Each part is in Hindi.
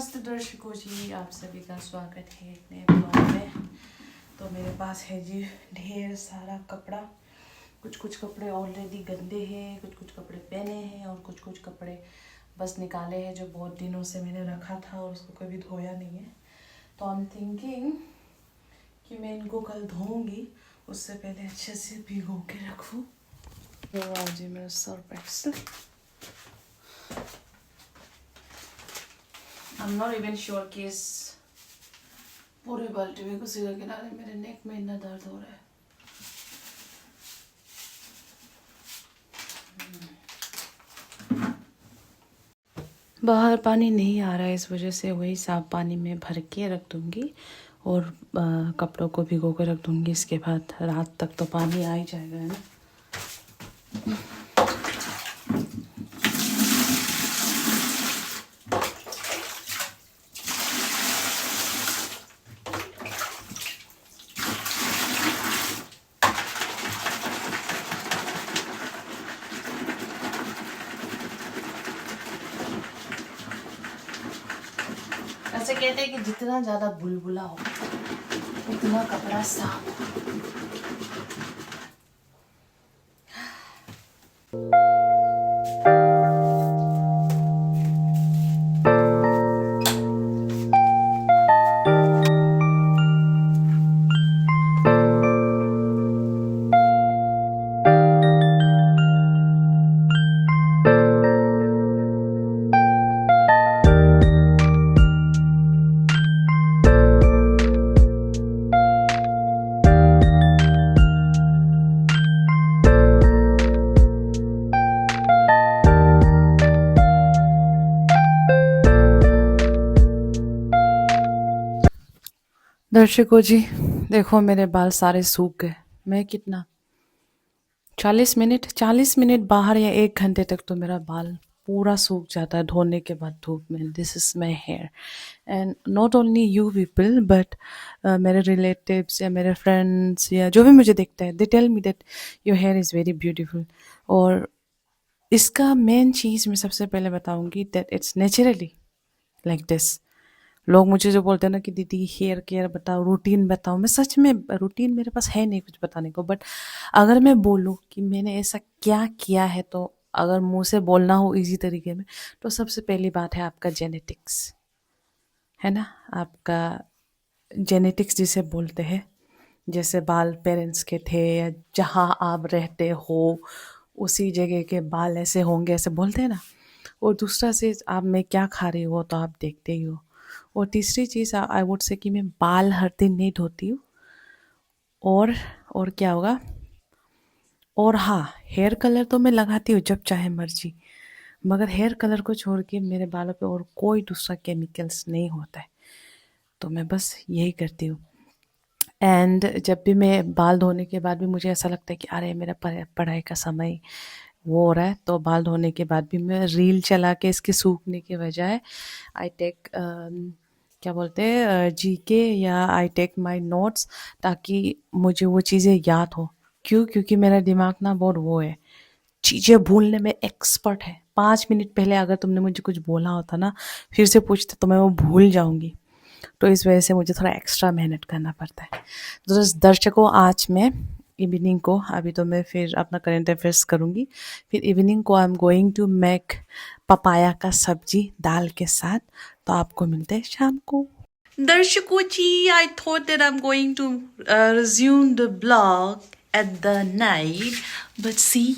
नमस्ते दर्शकों जी, आप सभी का स्वागत है एक नए ब्लॉग में। तो मेरे पास है जी ढेर सारा कपड़ा। कुछ कपड़े ऑलरेडी गंदे हैं, कुछ कपड़े पहने हैं और कुछ कपड़े बस निकाले हैं जो बहुत दिनों से मैंने रखा था और उसको कभी धोया नहीं है। तो आई एम थिंकिंग कि मैं इनको कल धोऊंगी, उससे पहले अच्छे से भिगो के रखूँ। तो आज जी मेरा Surf Excel. I'm not even sure कि इस पूरे बाल्टी में घुसी का किनारे मेरे नेक में इतना दर्द हो रहा है। बाहर पानी नहीं आ रहा है, इस वजह से वही साफ पानी में भर के रख दूँगी और कपड़ों को भिगो के रख दूँगी। इसके बाद रात तक तो पानी आ ही जाएगा, है ना। ऐसे कहते हैं कि जितना ज़्यादा बुलबुला हो उतना कपड़ा साफ हो। दर्शकों जी देखो, मेरे बाल सारे सूख गए। मैं कितना 40 मिनट बाहर या 1 घंटे तक तो मेरा बाल पूरा सूख जाता है धोने के बाद धूप में। This is my hair and not only you people but मेरे रिलेटिव्स या मेरे फ्रेंड्स या जो भी मुझे देखता है, they tell me that your hair is very beautiful. और इसका मेन चीज़ मैं सबसे पहले बताऊंगी that it's naturally like this. लोग मुझे जो बोलते हैं ना कि दीदी हेयर केयर बताओ, रूटीन बताओ, मैं सच में रूटीन मेरे पास है नहीं कुछ बताने को। बट अगर मैं बोलूँ कि मैंने ऐसा क्या किया है, तो अगर मुंह से बोलना हो इजी तरीके में, तो सबसे पहली बात है आपका जेनेटिक्स, है ना। आपका जेनेटिक्स जिसे बोलते हैं, जैसे बाल पेरेंट्स के थे या जहाँ आप रहते हो उसी जगह के बाल ऐसे होंगे, ऐसे बोलते हैं ना। और दूसरा चीज़, आप मैं क्या खा रही हो तो आप देखते ही हो। और तीसरी चीज़ आई वुड से कि मैं बाल हर दिन नहीं धोती हूँ। और क्या होगा, और हाँ, हेयर कलर तो मैं लगाती हूँ जब चाहे मर्जी, मगर हेयर कलर को छोड़ के मेरे बालों पे और कोई दूसरा केमिकल्स नहीं होता है। तो मैं बस यही करती हूँ। एंड जब भी मैं बाल धोने के बाद भी मुझे ऐसा लगता है कि अरे मेरा पढ़ाई का समय वो हो रहा है, तो बाल धोने के बाद भी मैं रील चला के इसके सूखने के बजाय आई टेक क्या बोलते हैं जीके या आई टेक माय नोट्स, ताकि मुझे वो चीज़ें याद हो। क्योंकि मेरा दिमाग ना बहुत वो है, चीज़ें भूलने में एक्सपर्ट है। 5 मिनट पहले अगर तुमने मुझे कुछ बोला होता ना, फिर से पूछते तो मैं वो भूल जाऊंगी। तो इस वजह से मुझे थोड़ा एक्स्ट्रा मेहनत करना पड़ता है। तो दर्शकों, आज मैं इवनिंग को, अभी तो मैं फिर अपना करेंट अफेयर्स करूँगी, फिर इवनिंग को I am going to make papaya का सब्जी दाल के साथ। तो आपको मिलते हैं शाम को। दर्शकों ji, I thought that I am going to resume the blog at the night, but see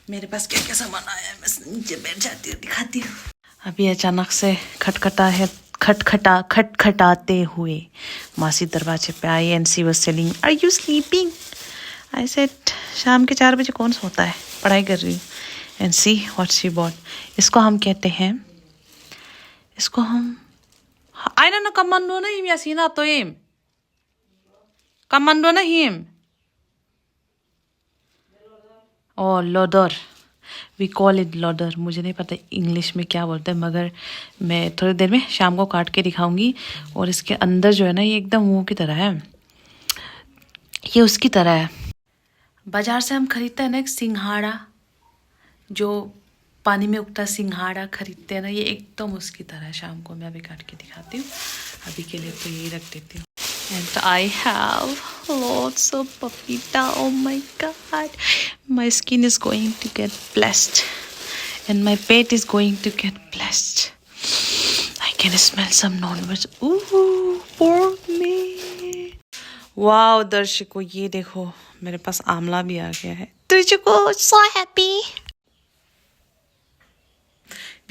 मेरे पास क्या क्या सामान आया है। मैं नीचे बैठ जाती हूँ, दिखाती हूँ। अभी अचानक से खटखटाते हुए मासी दरवाजे पे आई and she was telling, are you sleeping? I said, शाम के 4 बजे कौन सोता है, पढ़ाई कर रही हूँ। And see what she bought. इसको हम कहते हैं, इसको हम आई ना कमांडो ना हिम यासीना तो हिम कमांडो ना हिम ओ loader, we call it lauder. मुझे नहीं पता इंग्लिश में क्या बोलते हैं, मगर मैं थोड़ी देर में शाम को काट के दिखाऊंगी। और इसके अंदर जो है ना, ये एकदम वो की तरह है, ये उसकी तरह है। बाजार से हम खरीदते हैं ना एक सिंघाड़ा, जो पानी में उगता सिंघाड़ा खरीदते हैं ना, ये एकदम उसकी तरह है। शाम को मैं अभी काट के दिखाती हूँ, अभी के लिए तो यही रख देती हूँ। And I have lots of papita. Oh my god, my skin is going to get blessed and my pet is going to get blessed. I can smell some non-veg. Ooh, for me. Wow, दर्शकों ये देखो मेरे पास आंवला भी आ गया है। दर्शकों so happy.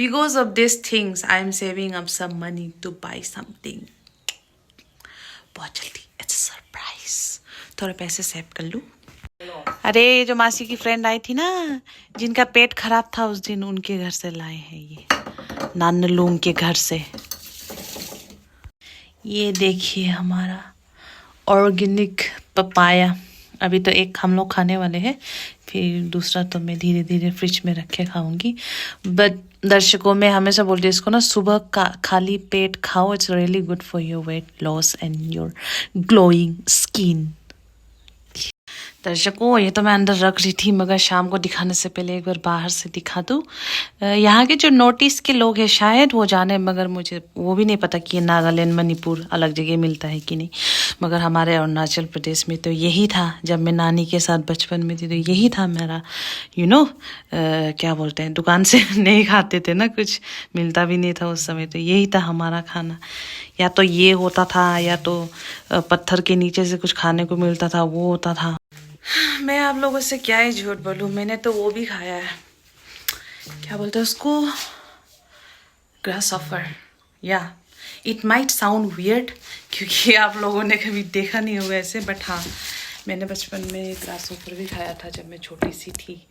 Because of these things, I am saving up some money to buy something. बहुत जल्दी, it's a surprise. थोड़े पैसे सेव कर लूँ। अरे जो मासी की फ्रेंड आई थी ना, जिनका पेट खराब था उस दिन, उनके घर से लाए हैं ये, नानलूंग के घर से। ये देखिए हमारा ऑर्गेनिक पपाया। अभी तो एक हम लोग खाने वाले हैं, फिर दूसरा तो मैं धीरे धीरे फ्रिज में रख के खाऊंगी। बट दर्शकों, मैं हमेशा बोलती हूँ इसको ना, सुबह का खाली पेट खाओ, it's really good for your weight loss and your glowing skin. दर्शकों ये तो मैं अंदर रख रही थी, मगर शाम को दिखाने से पहले एक बार बाहर से दिखा दूँ। यहाँ के जो नॉर्थ के लोग हैं शायद वो जाने, मगर मुझे वो भी नहीं पता कि ये नागालैंड मणिपुर अलग जगह मिलता है कि नहीं। मगर हमारे अरुणाचल प्रदेश में तो यही था। जब मैं नानी के साथ बचपन में थी तो यही था मेरा क्या बोलते हैं, दुकान से नहीं खाते थे ना, कुछ मिलता भी नहीं था उस समय, तो यही था हमारा खाना। या तो ये होता था या तो पत्थर के नीचे से कुछ खाने को मिलता था, वो होता था। मैं आप लोगों से क्या ही झूठ बोलूँ, मैंने तो वो भी खाया है, क्या बोलते हैं उसको, ग्रासहॉपर। या इट माइट साउंड वियर्ड क्योंकि आप लोगों ने कभी देखा नहीं होगा ऐसे, बट हाँ मैंने बचपन में ग्रासहॉपर भी खाया था जब मैं छोटी सी थी।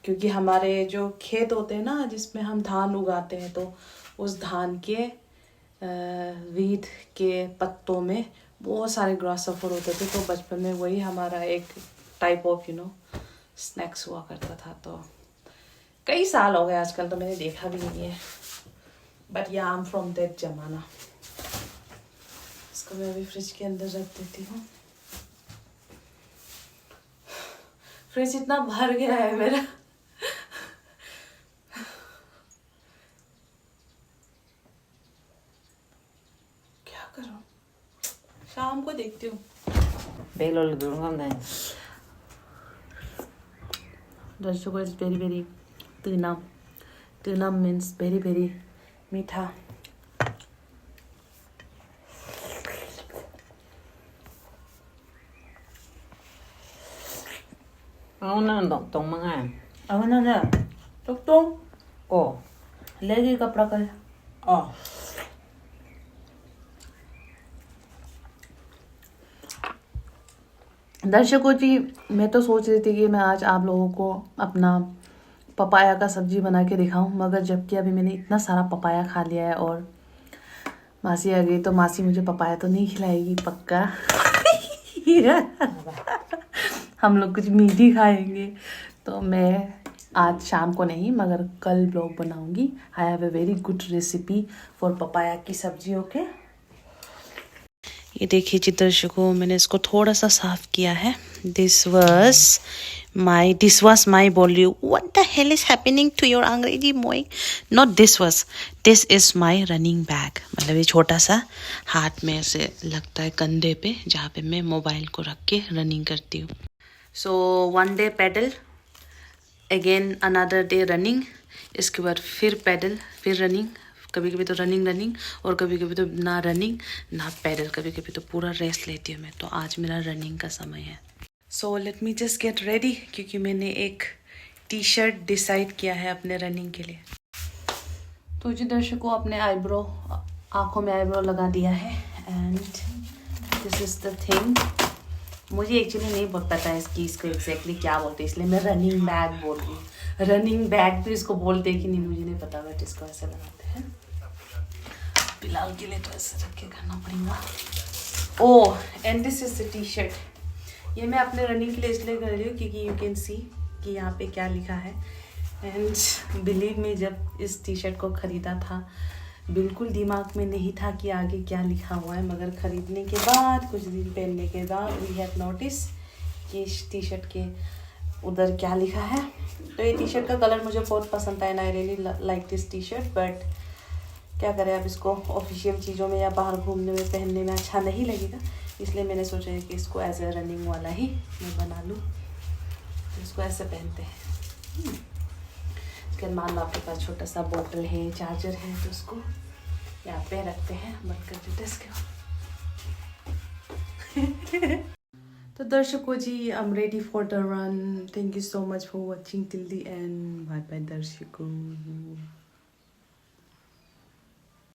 क्योंकि हमारे जो खेत होते हैं ना जिसमें हम धान उगाते हैं, तो उस धान के वीट के पत्तों में बहुत सारे ग्रासहॉपर होते थे, तो बचपन में वही हमारा एक टाइप ऑफ स्नैक्स हुआ करता था। तो कई साल हो गए आजकल, तो मैंने देखा भी नहीं है, बट या आई एम फ्रॉम दैट जमाना। इसको मैं अभी फ्रिज के अंदर रख देती हूँ। फ्रिज इतना भर गया है मेरा। क्या करूँ, शाम को देखती हूँ। दर्शकों इज वेरी वेरी तूना। तूना मीन्स वेरी वेरी मीठा। लेगी कपड़ा कर। दर्शकों जी, मैं तो सोच रही थी कि मैं आज आप लोगों को अपना पपाया का सब्जी बना के दिखाऊं, मगर जबकि अभी मैंने इतना सारा पपाया खा लिया है और मासी आ गई, तो मासी मुझे पपाया तो नहीं खिलाएगी पक्का। हम लोग कुछ मीठी खाएंगे। तो मैं आज शाम को नहीं मगर कल ब्लॉग बनाऊंगी। I have a very good recipe for papaya की सब्जी। ओके, ये देखिए जी दर्शकों, मैंने इसको थोड़ा सा साफ किया है। दिस वॉज माई बोल रही हूँ, what the hell is happening to your अंग्रेजी मोई। Not this is my running bag. मतलब ये छोटा सा हाथ में ऐसे लगता है कंधे पे, जहाँ पे मैं मोबाइल को रख के रनिंग करती हूँ। So one day paddle, again another day running, इसके बाद फिर पैडल, फिर रनिंग, कभी कभी तो रनिंग और कभी कभी तो ना रनिंग ना पैडल, कभी कभी तो पूरा रेस्ट लेती हूँ मैं। तो आज मेरा रनिंग का समय है। So let me just get ready, क्योंकि मैंने एक टी शर्ट डिसाइड किया है अपने रनिंग के लिए। तो जी दर्शकों, अपने आँखों में आईब्रो लगा दिया है and this is the thing. मुझे एक्चुअली नहीं पता है इसको एग्जैक्टली क्या बोलते हैं, इसलिए मैं रनिंग बैग बोल रही हूँ। रनिंग बैग तो इसको बोलते हैं कि नहीं मुझे नहीं पता, बट इसको ऐसे लगाते हैं। फिलहाल के लिए तो ऐसे रख के करना पड़ेगा। Oh, and this is the T shirt. ये मैं अपने रनिंग के लिए इसलिए कर रही हूँ क्योंकि यू कैन सी कि यहाँ पे क्या लिखा है। एंड बिलीव मी, जब इस टी शर्ट को ख़रीदा था बिल्कुल दिमाग में नहीं था कि आगे क्या लिखा हुआ है, मगर ख़रीदने के बाद कुछ दिन पहनने के बाद वी हैव नोटिस कि इस टी शर्ट के उधर क्या लिखा है। तो ये टी शर्ट का कलर मुझे बहुत पसंद आया, I really like this T shirt, but क्या करें अब इसको ऑफिशियल चीज़ों में या बाहर घूमने में पहनने में अच्छा नहीं लगेगा, इसलिए मैंने सोचा है कि इसको एज ए रनिंग वाला ही मैं बना लूँ। तो इसको ऐसे पहनते हैं। इसके बाद मान लो आपके पास छोटा सा बोतल है, चार्जर है, तो उसको यहाँ पे रखते हैं, बंद कर देते हैं इसके बाद। तो दर्शकों ji, I am ready for the run. Thank you so much for watching till the end. Bye bye दर्शकों।